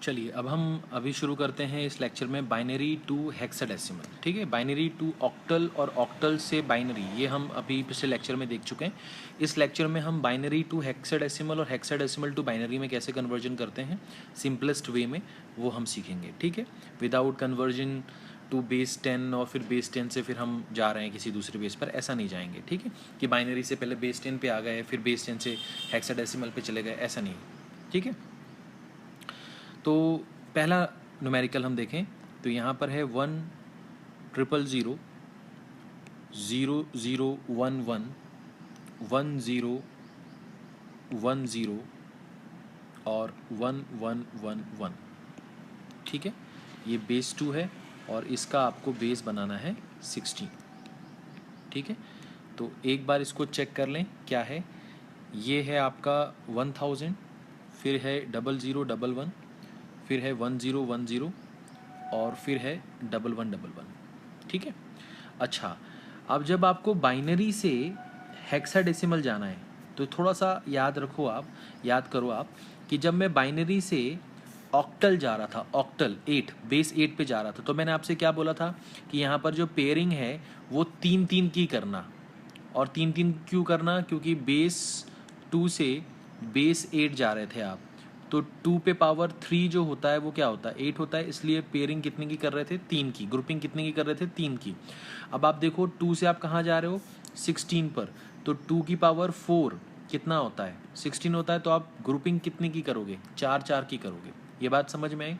चलिए अब हम अभी शुरू करते हैं इस लेक्चर में बाइनरी टू हेक्साडेसिमल। ठीक है, बाइनरी टू ऑक्टल और ऑक्टल से बाइनरी, ये हम अभी पिछले लेक्चर में देख चुके हैं। इस लेक्चर में हम बाइनरी टू हेक्साडेसिमल और हेक्साडेसिमल टू बाइनरी में कैसे कन्वर्जन करते हैं सिंपलेस्ट वे में, वो हम सीखेंगे। ठीक है, विदाउट कन्वर्जन टू बेस 10 और फिर बेस 10 से फिर हम जा रहे हैं किसी दूसरे बेस पर, ऐसा नहीं जाएंगे। ठीक है, कि बाइनरी से पहले बेस 10 पे आ गए फिर बेस 10 से हेक्साडेसिमल पे चले गए, ऐसा नहीं। ठीक है, तो पहला न्यूमेरिकल हम देखें तो यहाँ पर है 10000 0011 1010 और 1111। ठीक है, ये बेस 2 है और इसका आपको बेस बनाना है 16। ठीक है, तो एक बार इसको चेक कर लें क्या है। ये है आपका 1000, फिर है 0011, फिर है 1010 और फिर है 1111। ठीक है, अच्छा अब जब आपको बाइनरी से हेक्साडेसिमल जाना है तो थोड़ा सा याद करो आप कि जब मैं बाइनरी से ऑक्टल जा रहा था, ऑक्टल 8 बेस 8 पे जा रहा था, तो मैंने आपसे क्या बोला था कि यहाँ पर जो पेयरिंग है वो 3-3 की करना। और 3-3 क्यों करना? क्योंकि बेस 2 से बेस 8 जा रहे थे आप, तो 2 पे पावर 3 जो होता है वो क्या होता है? 8 होता है। इसलिए पेयरिंग कितने की कर रहे थे? 3 की। ग्रुपिंग कितने की कर रहे थे? 3 की। अब आप देखो 2 से आप कहाँ जा रहे हो? 16 पर। तो 2 की पावर 4 कितना होता है? 16 होता है। तो आप ग्रुपिंग कितने की करोगे? 4-4 की करोगे। ये बात समझ में आई?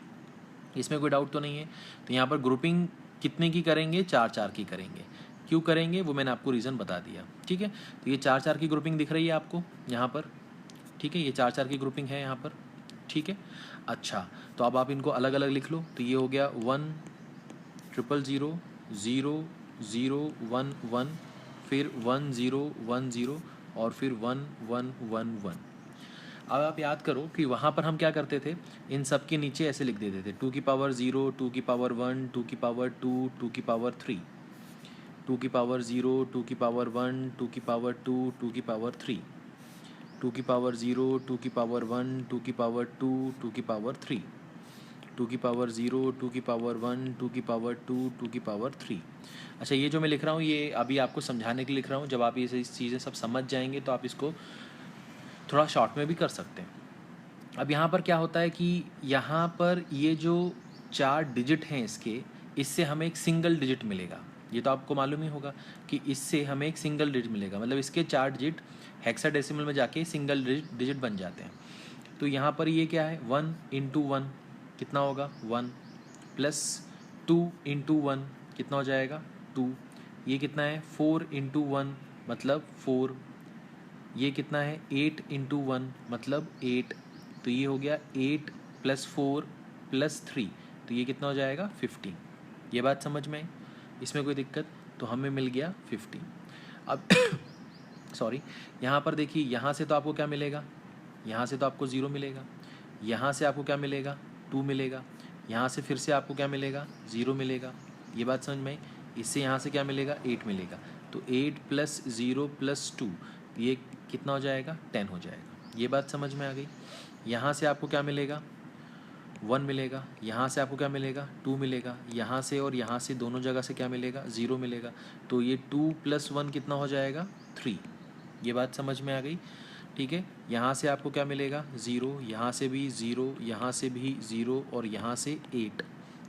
इसमें कोई डाउट तो नहीं है? तो यहाँ पर ग्रुपिंग कितने की करेंगे? 4-4 की करेंगे। क्यों करेंगे वो मैंने आपको रीज़न बता दिया। ठीक है, तो ये 4-4 की ग्रुपिंग दिख रही है आपको यहाँ पर। ठीक है, ये 4-4 की ग्रुपिंग है यहाँ पर। ठीक है, अच्छा तो अब आप इनको अलग अलग लिख लो। तो ये हो गया 1000011, फिर 1010 और फिर 1111। अब आप याद करो कि वहाँ पर हम क्या करते थे, इन सब के नीचे ऐसे लिख देते थे 2 की पावर 0, 2 की पावर 1, 2 की पावर 2, 2 की पावर 3, 2 की पावर 0, 2 की पावर 1, 2 की पावर 2, 2 की पावर 3, 2 की पावर 0, 2 की पावर 1, 2 की पावर 2, 2 की पावर 3, 2 की पावर 0, 2 की पावर 1, 2 की पावर 2, 2 की पावर 3। अच्छा, ये जो मैं लिख रहा हूँ ये अभी आपको समझाने के लिए लिख रहा हूँ। जब आप ये चीज़ें सब समझ जाएंगे तो आप इसको थोड़ा शॉर्ट में भी कर सकते हैं। अब यहाँ पर क्या होता है कि यहाँ पर ये जो 4 डिजिट हैं इसके, इससे हमें एक सिंगल डिजिट मिलेगा। ये तो आपको मालूम ही होगा कि इससे हमें एक सिंगल डिजिट मिलेगा, मतलब इसके 4 डिजिट हेक्साडेसिमल में जाके सिंगल डिजिट बन जाते हैं। तो यहाँ पर ये क्या है? 1 इंटू 1 कितना होगा? 1 प्लस 2 इंटू 1 कितना हो जाएगा? 2। ये कितना है? 4 इंटू 1 मतलब 4। ये कितना है? 8 इंटू 1 मतलब 8। तो ये हो गया 8 प्लस 4 प्लस 3, तो ये कितना हो जाएगा? 15। ये बात समझ में आई? इसमें कोई दिक्कत? तो हमें मिल गया 15। अब सॉरी, यहाँ पर देखिए, यहाँ से तो आपको क्या मिलेगा? यहाँ से तो आपको 0 मिलेगा। यहाँ से आपको क्या मिलेगा? 2 मिलेगा। यहाँ से फिर से आपको क्या मिलेगा? 0 मिलेगा। ये बात समझ में आई? इससे यहाँ से क्या मिलेगा? 8 मिलेगा। तो 8 प्लस 0 प्लस 2, ये कितना हो जाएगा? 10 हो जाएगा। ये बात समझ में आ गई? यहाँ से आपको क्या मिलेगा? 1 मिलेगा। यहाँ से आपको क्या मिलेगा? 2 मिलेगा। यहाँ से और यहाँ से दोनों जगह से क्या मिलेगा? 0 मिलेगा। तो ये 2 प्लस 1 कितना हो जाएगा? 3। ये बात समझ में आ गई? ठीक है, यहाँ से आपको क्या मिलेगा? 0, यहाँ से भी 0, यहाँ से भी 0 और यहाँ से 8।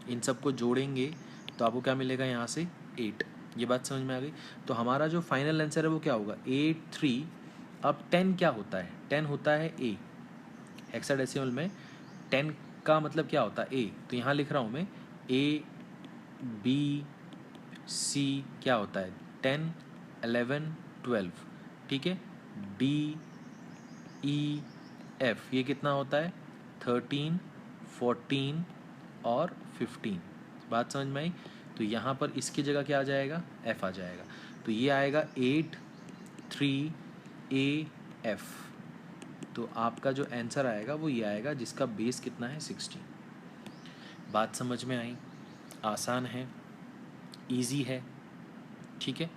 इन सबको जोड़ेंगे तो आपको क्या मिलेगा? यहाँ से 8। ये बात समझ में आ गई? तो हमारा जो फाइनल आंसर है वो क्या होगा? 8 3। अब 10 क्या होता है? 10 होता है ए। हेक्साडेसिमल में 10 का मतलब क्या होता है? ए। तो यहाँ लिख रहा हूँ मैं ए बी सी क्या होता है? 10 11 12। ठीक है, डी ई एफ ये कितना होता है? 13 14 और 15। बात समझ में आई? तो यहाँ पर इसकी जगह क्या आ जाएगा? एफ आ जाएगा। तो ये आएगा 8 3 ए एफ। तो आपका जो आंसर आएगा वो ये आएगा जिसका बेस कितना है? 16। बात समझ में आई? आसान है, इजी है। ठीक है,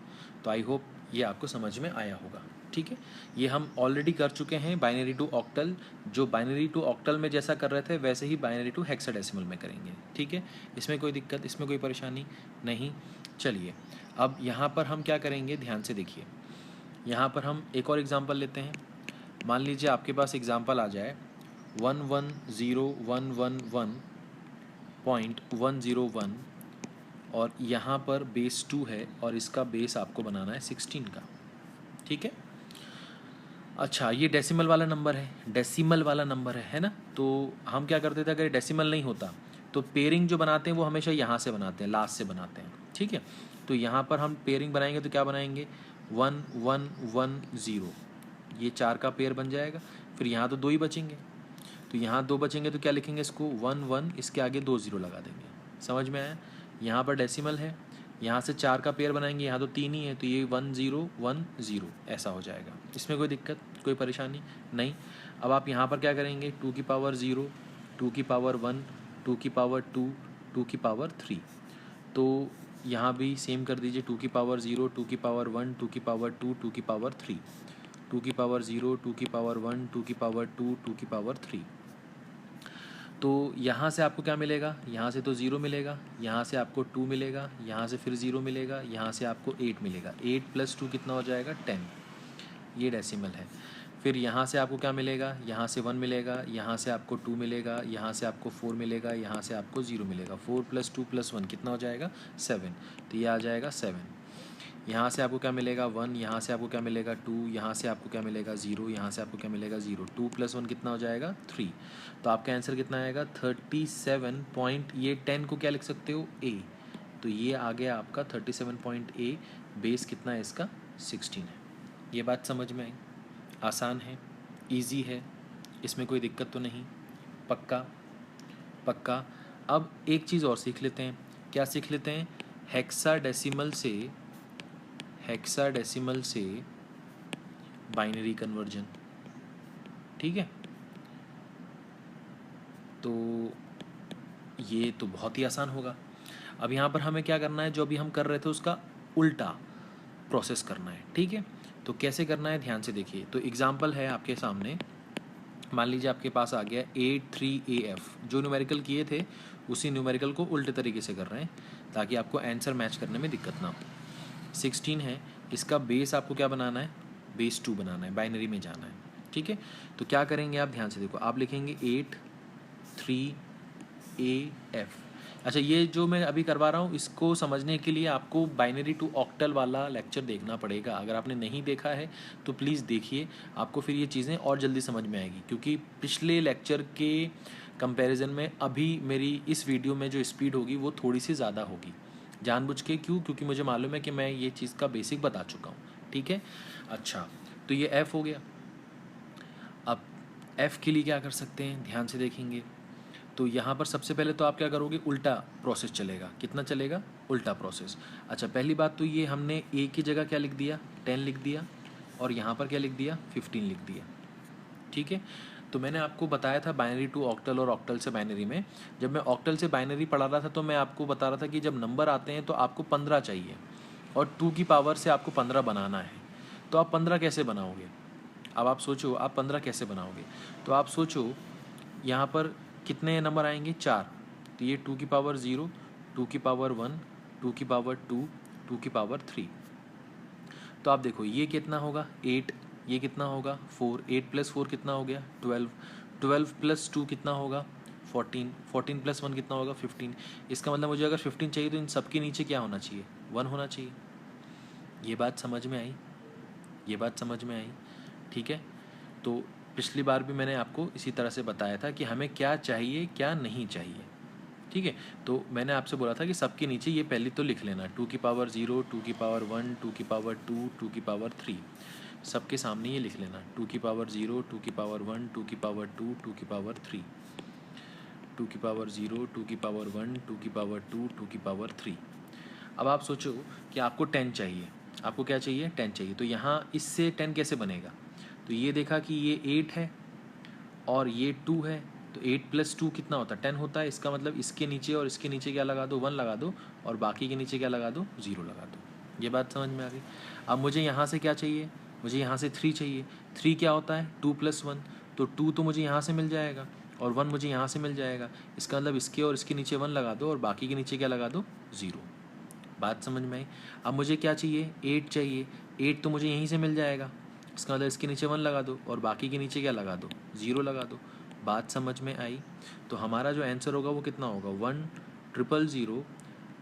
तो आई होप ये आपको समझ में आया होगा। ठीक है, ये हम ऑलरेडी कर चुके हैं बाइनरी टू ऑक्टल। जो बाइनरी टू ऑक्टल में जैसा कर रहे थे वैसे ही बाइनरी टू हेक्साडेसिमल में करेंगे। ठीक है, इसमें कोई दिक्कत, इसमें कोई परेशानी नहीं। चलिए अब यहाँ पर हम क्या करेंगे, ध्यान से देखिए। यहाँ पर हम एक और एग्जांपल लेते हैं। मान लीजिए आपके पास एग्जांपल आ जाए 11011.101 और यहाँ पर बेस 2 है और इसका बेस आपको बनाना है 16 का। ठीक है, अच्छा ये डेसिमल वाला नंबर है, डेसिमल वाला नंबर है ना। तो हम क्या करते थे, अगर डेसिमल नहीं होता तो पेयरिंग जो बनाते हैं वो हमेशा यहाँ से बनाते हैं, लास्ट से बनाते हैं। ठीक है, तो यहाँ पर हम पेयरिंग बनाएंगे तो क्या बनाएंगे 1110, ये 4 का पेयर बन जाएगा। फिर यहाँ तो 2 ही बचेंगे, तो यहाँ 2 बचेंगे तो क्या लिखेंगे इसको 11, इसके आगे 2 0 लगा देंगे। समझ में आया, यहाँ पर डेसिमल है, यहाँ से 4 का पेयर बनाएंगे, यहाँ तो 3 ही है, तो ये 1010 ऐसा हो जाएगा। इसमें कोई दिक्कत, कोई परेशानी नहीं। अब आप यहाँ पर क्या करेंगे 2 की पावर 0, 2 की पावर 1, 2 की पावर 2, 2 की पावर 3। तो यहाँ भी सेम कर दीजिए, 2 की पावर 0, 2 की पावर 1, 2 की पावर 2, 2 की पावर 3, 2 की पावर 0, 2 की पावर 1, 2 की पावर 2, 2 की पावर 3। तो यहाँ से आपको क्या मिलेगा, यहाँ से तो 0 मिलेगा, यहाँ से आपको 2 मिलेगा, यहाँ से फिर 0 मिलेगा, यहाँ से आपको 8 मिलेगा। 8 + 2 कितना हो जाएगा 10, ये डेसिमल है। फिर यहाँ से आपको क्या मिलेगा, यहाँ से 1 मिलेगा, यहाँ से आपको 2 मिलेगा, यहाँ से आपको 4 मिलेगा, यहाँ से आपको 0 मिलेगा। 4 + 2 + 1 कितना हो जाएगा 7, तो ये आ जाएगा 7। यहाँ से आपको क्या मिलेगा 1, यहाँ से आपको क्या मिलेगा 2, यहाँ से आपको क्या मिलेगा 0, यहाँ से आपको क्या मिलेगा 0। 2 + 1 कितना हो जाएगा 3। तो आपका आंसर कितना आएगा 37 पॉइंट, ये 10 को क्या लिख सकते हो A, तो ये आ गया आपका 37.A। बेस कितना है इसका 16 है। ये बात समझ में आई, आसान है, इजी है, इसमें कोई दिक्कत तो नहीं, पक्का पक्का। अब एक चीज़ और सीख लेते हैं, क्या सीख लेते हैं, हेक्साडेसिमल से बाइनरी कन्वर्जन। ठीक है, तो ये तो बहुत ही आसान होगा। अब यहाँ पर हमें क्या करना है, जो अभी हम कर रहे थे उसका उल्टा प्रोसेस करना है। ठीक है, तो कैसे करना है ध्यान से देखिए। तो एग्जाम्पल है आपके सामने, मान लीजिए आपके पास आ गया 83AF, जो न्यूमेरिकल किए थे उसी न्यूमेरिकल को उल्टे तरीके से कर रहे हैं ताकि आपको आंसर मैच करने में दिक्कत ना हो। 16 है, इसका बेस आपको क्या बनाना है, बेस 2 बनाना है, बाइनरी में जाना है। ठीक है, तो क्या करेंगे आप ध्यान से देखो, आप लिखेंगे 83AF। अच्छा, ये जो मैं अभी करवा रहा हूँ इसको समझने के लिए आपको बाइनरी टू ऑक्टल वाला लेक्चर देखना पड़ेगा। अगर आपने नहीं देखा है तो प्लीज़ देखिए, आपको फिर ये चीज़ें और जल्दी समझ में आएगी, क्योंकि पिछले लेक्चर के कंपैरिजन में अभी मेरी इस वीडियो में जो स्पीड होगी वो थोड़ी सी ज़्यादा होगी, जानबूझ के। क्यों, क्योंकि मुझे मालूम है कि मैं ये चीज़ का बेसिक बता चुका हूँ। ठीक है, अच्छा तो ये F हो गया। अब F के लिए क्या कर सकते हैं, ध्यान से देखेंगे तो यहाँ पर सबसे पहले तो आप क्या करोगे, उल्टा प्रोसेस चलेगा। कितना चलेगा, उल्टा प्रोसेस। अच्छा, पहली बात तो ये हमने A की जगह क्या लिख दिया 10 लिख दिया, और यहाँ पर क्या लिख दिया 15 लिख दिया। ठीक है, तो मैंने आपको बताया था बाइनरी टू ऑक्टल और ऑक्टल से बाइनरी में, जब मैं ऑक्टल से बाइनरी पढ़ा रहा था तो मैं आपको बता रहा था कि जब नंबर आते हैं तो आपको 15 चाहिए और 2 की पावर से आपको 15 बनाना है। तो आप 15 कैसे बनाओगे, अब आप सोचो आप 15 कैसे बनाओगे। तो आप सोचो यहाँ पर कितने नंबर आएंगे 4, तो ये 2 की पावर 0, 2 की पावर 1, 2 की पावर 2, 2 की पावर 3। तो आप देखो ये कितना होगा 8, ये कितना होगा 4, 8 + 4 कितना हो गया 12, 12 + 2 कितना होगा 14, 14 + 1 कितना होगा 15। इसका मतलब मुझे अगर 15 चाहिए तो इन सब के नीचे क्या होना चाहिए 1 होना चाहिए। ये बात समझ में आई, ये बात समझ में आई। ठीक है, तो पिछली बार भी मैंने आपको इसी तरह से बताया था कि हमें क्या चाहिए क्या नहीं चाहिए। ठीक है, तो मैंने आपसे बोला था कि सबके नीचे ये पहले तो लिख लेना 2 की पावर 0, 2 की पावर 1, 2 की पावर 2, 2 की पावर 3। सबके सामने ये लिख लेना 2 की पावर 0, 2 की पावर 1, 2 की पावर 2, 2 की पावर 3, 2 की पावर 0, 2 की पावर 1, 2 की पावर 2, 2 की पावर 3। अब आप सोचो कि आपको 10 चाहिए, आपको क्या चाहिए 10 चाहिए, तो यहाँ इससे 10 कैसे बनेगा। तो ये देखा कि ये 8 है और ये 2 है, तो 8 + 2 कितना होता है 10 होता है। इसका मतलब इसके नीचे और इसके नीचे क्या लगा दो 1 लगा दो, और बाकी के नीचे क्या लगा दो 0 लगा दो। ये बात समझ में आ गई। अब मुझे यहाँ से क्या चाहिए मुझे यहाँ से 3 चाहिए। 3 क्या होता है? 2 + 1, तो 2 तो मुझे यहाँ से मिल जाएगा और 1 मुझे यहाँ से मिल जाएगा। इसका मतलब इसके और इसके नीचे 1 लगा दो और बाकी के नीचे क्या लगा दो? 0। बात समझ में आई? अब मुझे क्या चाहिए? 8 चाहिए। 8 तो मुझे यहीं से मिल जाएगा। इसका मतलब इसके नीचे 1 लगा दो और बाकी के नीचे क्या लगा दो? 0 लगा दो। बात समझ में आई? तो हमारा जो आंसर होगा वो कितना होगा? 1 0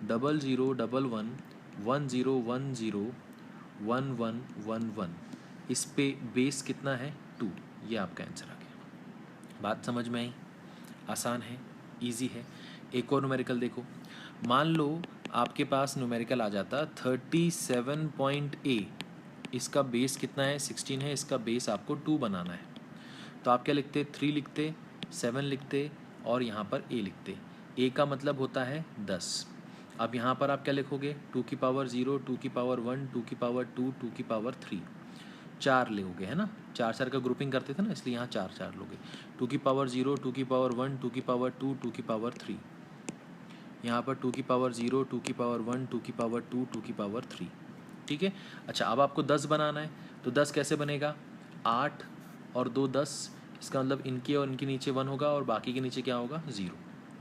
0 0 0 1 1 1 0 1 0 1 1 1 1। इस पे बेस कितना है? 2। ये आपका आंसर आ गया। बात समझ में आई? आसान है, इजी है। एक और न्यूमेरिकल देखो। मान लो आपके पास न्यूमेरिकल आ जाता 37.a। इसका बेस कितना है? 16 है। इसका बेस आपको 2 बनाना है। तो आप क्या लिखते? 3 लिखते, 7 लिखते और यहाँ पर a लिखते। a का मतलब होता है 10। अब यहाँ पर आप क्या लिखोगे? 2 की पावर 0, 2 की पावर 1, 2 की पावर 2, 2 की पावर 3। 4 लोगे, है ना? 4 का ग्रुपिंग करते थे ना, इसलिए यहाँ 4 लोगे। 2 की पावर 0, 2 की पावर 1, 2 की पावर 2, 2 की पावर 3। यहाँ पर 2 की पावर 0, 2 की पावर 1, 2 की पावर 2, 2 की पावर 3। ठीक है। अच्छा, अब आपको 10 बनाना है, तो 10 कैसे बनेगा? 8 और 2 10। इसका मतलब इनके और इनके नीचे 1 होगा और बाकी के नीचे क्या होगा? 0।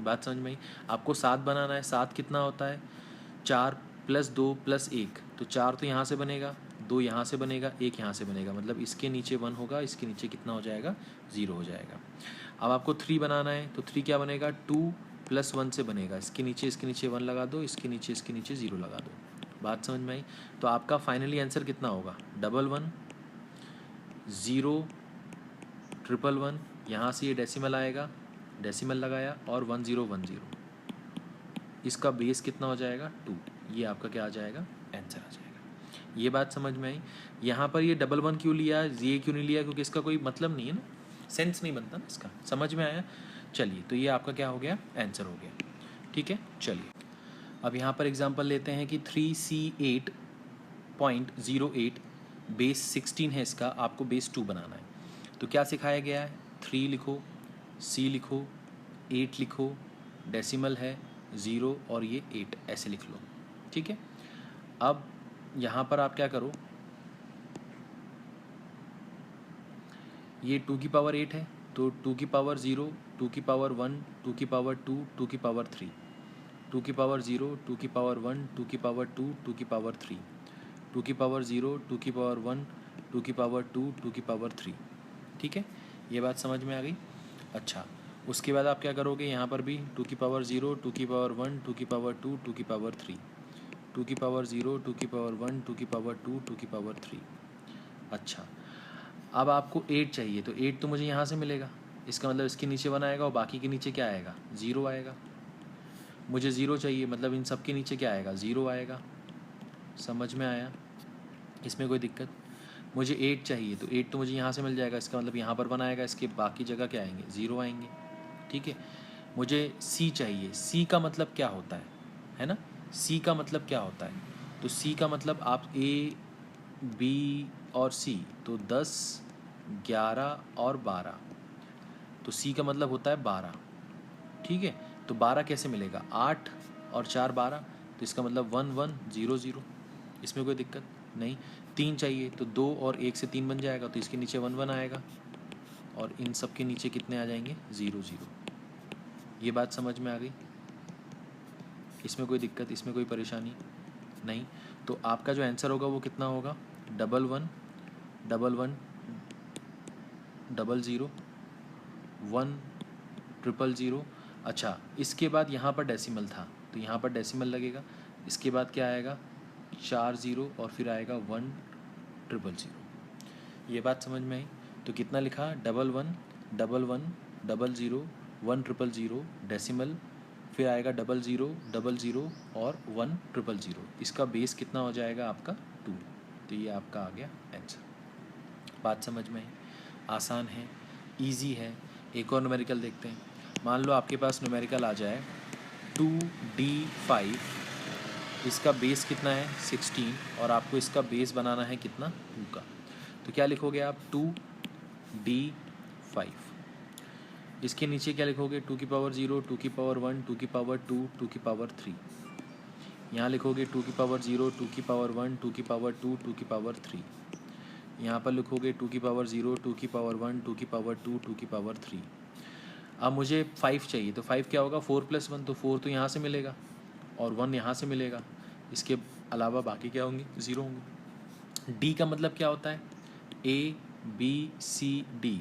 बात समझ में आई? आपको 7 बनाना है। 7 कितना होता है? 4 + 2 + 1। तो 4 तो यहाँ से बनेगा, 2 यहाँ से बनेगा, 1 यहाँ से बनेगा। मतलब इसके नीचे 1 होगा, इसके नीचे कितना हो जाएगा? 0 हो जाएगा। अब आपको 3 बनाना है, तो 3 क्या बनेगा? 2 + 1 से बनेगा। इसके नीचे 1 लगा दो, इसके नीचे 0 लगा दो। बात समझ में आई? तो आपका फाइनली आंसर कितना होगा? 1 1 0 1 1 1। यहाँ से ये डेसिमल आएगा, डेसिमल लगाया और 1 0 1 0। इसका बेस कितना हो जाएगा? 2। ये आपका क्या आ जाएगा? आंसर आ जाएगा। ये बात समझ में आई? यहाँ पर ये 1 1 क्यों लिया, ये क्यों नहीं लिया? क्योंकि इसका कोई मतलब नहीं है ना, सेंस नहीं बनता ना इसका। समझ में आया? चलिए, तो ये आपका क्या हो गया? आंसर हो गया। ठीक है, चलिए अब यहाँ पर एग्जांपल लेते हैं कि 3C8.08 बेस 16 है इसका, आपको बेस 2 बनाना है। तो क्या सिखाया गया है? 3 लिखो, C लिखो, 8 लिखो, डेसिमल है 0 और ये 8 ऐसे लिख लो। ठीक है। अब यहाँ पर आप क्या करो, ये 2 की पावर 8 है, तो 2 की पावर 0, 2 की पावर 1, 2 की पावर 2, 2 की पावर 3, 2 की पावर 0, 2 की पावर 1, 2 की पावर 2, 2 की पावर 3, 2 की पावर 0, 2 की पावर 1, 2 की पावर 2, 2 की पावर 3। ठीक है, ये बात समझ में आ गई? अच्छा, उसके बाद आप क्या करोगे? यहाँ पर भी 2 की पावर 0, 2 की पावर 1, 2 की पावर 2, 2 की पावर 3, 2 की पावर 0, 2 की पावर 1, 2 की पावर 2, 2 की पावर 3। अच्छा, अब आपको 8 चाहिए, तो 8 तो मुझे यहाँ से मिलेगा। इसका मतलब इसके नीचे 1 आएगा और बाकी के नीचे क्या आएगा? 0 आएगा। मुझे 0 चाहिए, मतलब इन सब के नीचे क्या आएगा? 0 आएगा। समझ में आया? इसमें कोई दिक्कत? मुझे 8 चाहिए, तो 8 तो मुझे यहाँ से मिल जाएगा। इसका मतलब यहाँ पर 1 आएगा, इसके बाकी जगह क्या आएंगे? 0 आएंगे। ठीक है। मुझे C चाहिए। C का मतलब क्या होता है ना? C का मतलब क्या होता है? तो C का मतलब आप A, B और C, तो 10, 11 और 12। तो C का मतलब होता है 12। ठीक है। तो 12 कैसे मिलेगा? 8 और 4 12, तो इसका मतलब 1 1 0 0। इसमें कोई दिक्कत नहीं। 3 चाहिए, तो 2 और 1 से 3 बन जाएगा, तो इसके नीचे 1 1 आएगा और इन सब के नीचे कितने आ जाएंगे? 0 0। ये बात समझ में आ गई? इसमें कोई दिक्कत, इसमें कोई परेशानी नहीं? तो आपका जो आंसर होगा वो कितना होगा? 1 1 1 1 0 0 1 0 0। अच्छा, इसके बाद यहाँ पर डेसिमल था, तो यहाँ पर डेसिमल लगेगा। इसके बाद क्या आएगा? 4 0 और फिर आएगा 1 0 0। ये बात समझ में आई? तो कितना लिखा? 1 1 1 1 0 0 1 0 0 डेसिमल, फिर आएगा 0 0 0 0 और 1 0 0। इसका बेस कितना हो जाएगा आपका? 2। तो ये आपका आ गया आंसर। बात समझ में आई? आसान है, इजी है। एक और न्यूमेरिकल देखते हैं। मान लो आपके पास न्यूमेरिकल आ जाए 2D5। इसका बेस कितना है? 16 और आपको इसका बेस बनाना है कितना? 2 का। तो क्या लिखोगे आप? 2D5। इसके नीचे क्या लिखोगे? 2 की पावर 0, 2 की पावर 1, 2 की पावर 2, 2 की पावर 3। यहाँ लिखोगे 2 की पावर 0, 2 की पावर 1, 2 की पावर 2, 2 की पावर 3। यहाँ पर लिखोगे 2 की पावर 0, 2 की पावर 1, 2 की पावर 2, 2 की पावर 3। अब मुझे 5 चाहिए, तो 5 क्या होगा, 4 + 1, तो 4 तो यहाँ से मिलेगा और 1 यहाँ से मिलेगा। इसके अलावा बाकी क्या होंगे, 0 होंगे। डी का मतलब क्या होता है, A B C D,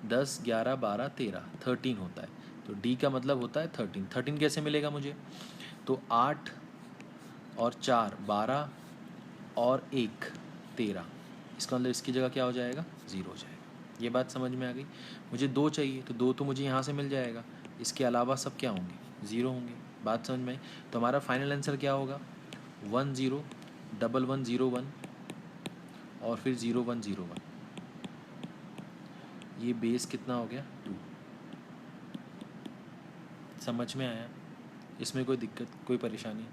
10 11 12 13, 13 होता है। तो डी का मतलब होता है 13। 13 कैसे मिलेगा मुझे, तो 8 और 4 12 और 1 13, इसका मतलब इसकी जगह क्या हो जाएगा, 0 हो जाएगा। ये बात समझ में आ गई। मुझे 2 चाहिए, तो 2 तो मुझे यहाँ से मिल जाएगा, इसके अलावा सब क्या होंगे, 0 होंगे। बात समझ में आई। तो हमारा फाइनल आंसर क्या होगा, 1 0 1 1 0 1 और फिर 0 1 0 1। ये बेस कितना हो गया, 2। समझ में आया, इसमें कोई दिक्कत कोई परेशानी,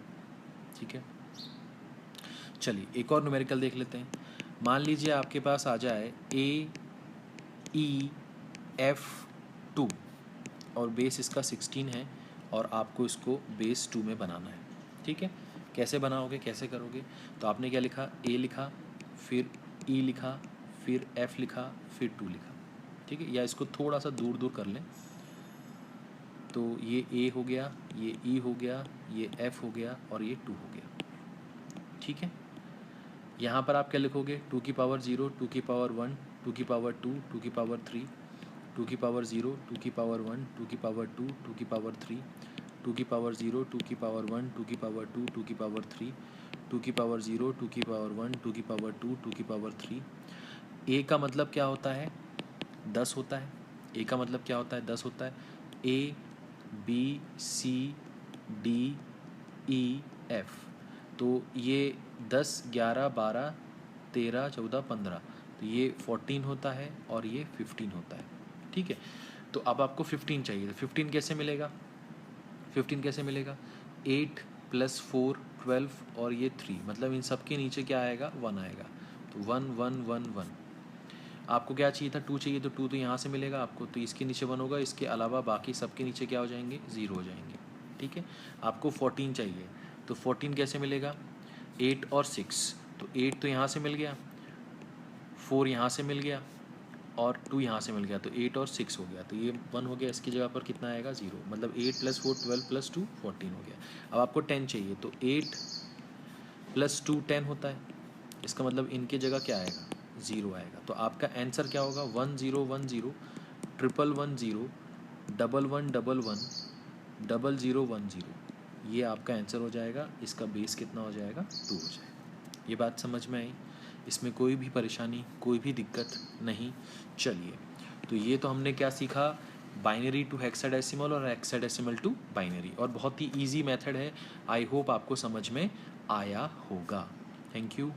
ठीक है। चलिए एक और न्यूमेरिकल देख लेते हैं। मान लीजिए आपके पास आ जाए AEF2 और बेस इसका 16 है और आपको इसको बेस 2 में बनाना है, ठीक है। कैसे बनाओगे, कैसे करोगे, तो आपने क्या लिखा, A लिखा, फिर E लिखा, फिर F लिखा, फिर 2 लिखा, ठीक है। या इसको थोड़ा सा दूर दूर कर लें, तो ये A हो गया, ये E हो गया, ये F हो गया और ये 2 हो गया, ठीक है। यहाँ पर आप क्या लिखोगे, 2 की पावर 0, 2 की पावर 1, 2 की पावर 2, 2 की पावर 3, 2 की पावर 0, 2 की पावर 1, 2 की पावर 2, 2 की पावर 3, 2 की पावर 0, 2 की पावर 1, 2 की पावर 2, 2 की पावर 3, 2 की पावर 0, 2 की पावर 1, 2 की पावर 2, 2 की पावर 3। ए का मतलब क्या होता है, 10 होता है। ए का मतलब क्या होता है, 10 होता है। A B C D E F, तो ये 10 11 12 13 14 15, तो ये 14 होता है और ये 15 होता है, ठीक है। तो अब आपको 15 चाहिए, तो 15 कैसे मिलेगा, 15 कैसे मिलेगा, 8 + 4 12 और ये 3, मतलब इन सब के नीचे क्या आएगा, 1 आएगा। तो 1 1 1 1। आपको क्या चाहिए था, 2 चाहिए, तो 2 तो यहाँ से मिलेगा आपको, तो इसके नीचे 1 होगा, इसके अलावा बाकी सबके नीचे क्या हो जाएंगे, 0 हो जाएंगे, ठीक है। आपको 14 चाहिए, तो 14 कैसे मिलेगा, 8 और 6, तो 8 तो यहाँ से मिल गया, 4 यहाँ से मिल गया और 2 यहाँ से मिल गया, तो 8 और 6 हो गया, तो ये 1 हो गया। इसकी जगह पर कितना आएगा, 0, मतलब 8 + 4 12 + 2 14 हो गया। अब आपको 10 चाहिए, तो 8 + 2 10 होता है, इसका मतलब इनके जगह क्या आएगा, 0 आएगा। तो आपका आंसर क्या होगा, 1 0 1 0 1 1 0 1 1 1 1 0 0 1 0, ये आपका आंसर हो जाएगा। इसका बेस कितना हो जाएगा, 2 हो जाएगा। ये बात समझ में आई, इसमें कोई भी परेशानी कोई भी दिक्कत नहीं। चलिए, तो ये तो हमने क्या सीखा, बाइनरी टू हेक्साडेसिमल और हेक्साडेसिमल टू बाइनरी, और बहुत ही इजी मेथड है। आई होप आपको समझ में आया होगा। Thank you.